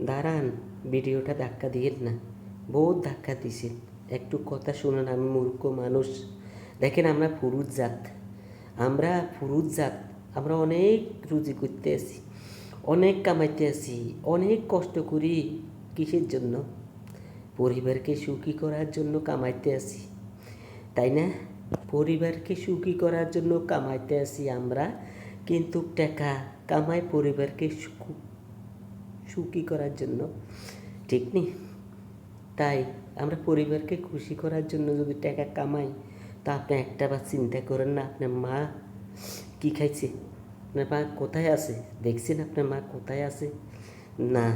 দাঁড়ান, ভিডিওটা ধাক্কা দিয়েন না, বহুত ধাক্কা দিছেন, একটু কথা শুনুন। আমি মূর্খ মানুষ। দেখেন, আমরা পুরুষ জাত, আমরা অনেক রুজি করতে আছি, অনেক কামাইতে আছি, অনেক কষ্ট করি। কিসের জন্য? পরিবারকে সুখী করার জন্য কামাইতে আছি, তাই না? পরিবারকে সুখী করার জন্য কামাইতে আছি আমরা, কিন্তু টাকা কামাই পরিবারকে সুখী করার জন্য, ঠিক নেই? তাই আমরা পরিবারকে খুশি করার জন্য যদি টাকা কামাই, তা আপনি একটাবার চিন্তা করেন না আপনার মা কী খাইছে, আপনার মা কোথায় আছে? দেখছেন আপনার মা কোথায় আছে? না,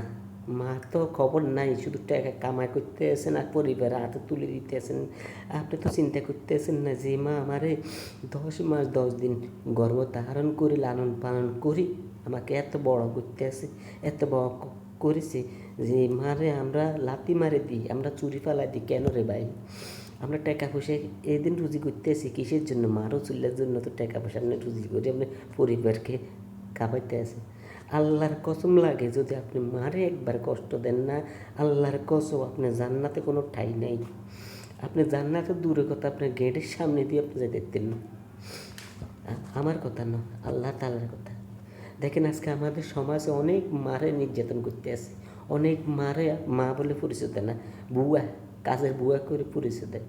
মা তো খবর নাই, শুধু টাকা কামাই করতে আসেন আর পরিবারের হাতে তুলে দিতে আসেন। আপনি তো চিন্তা করতে আসেন না যে মা আমারে 10 মাস 10 দিন গর্ভ ধারণ করে লালন পালন করি আমাকে এত বড় করতে আসে, এত বড় করেছে, যে মারে আমরা লাথি মারে দিই, আমরা চুরি ফালাই দিই কেন রে ভাই? আমরা টাকা পয়সা এদিন রুজি করতে আসি কিসের জন্য? মারও চুলের জন্য তো টাকা পয়সা আপনি রুজি করে আপনি পরিবারকে খাওয়াইতে আসে। আল্লাহর কসম লাগে, যদি আপনি মারে একবার কষ্ট দেন না, আল্লাহর কসম আপনি জান্নাতে কোনো ঠাঁই নেই। আপনি জান্নাতে দূরে কথা, আপনার গেটের সামনে দিয়ে আপনি যেতে দিতেন না। আমার কথা না, আল্লাহ তাআলার কথা। দেখেন, আজকে আমাদের সমাজে অনেক মারে নির্যাতন করতে আছে, অনেক মারে মা বলে পরিচয় দেয় না, বুয়া, কাজের বুয়া করে পরিচয় দেয়।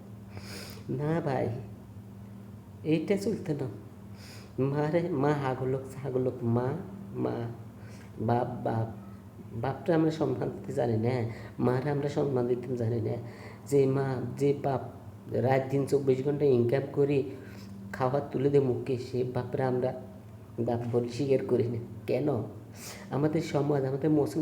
না ভাই, এইটা চলতে না। মারে মা হাগলক ছাগলক, মা মা, বাপ বাপ। বাপটা আমরা সম্মান দিতে জানি না, মারা আমরা সম্মান দিতে জানি না। যে মা, যে বাপ রাত দিন 24 ঘন্টা ইনকাম করি খাবার তুলে দে মুখে, সে বাপরা আমরা বাপ বলে স্বীকার করি না কেন? আমাদের সমাজ, আমাদের মুসলিম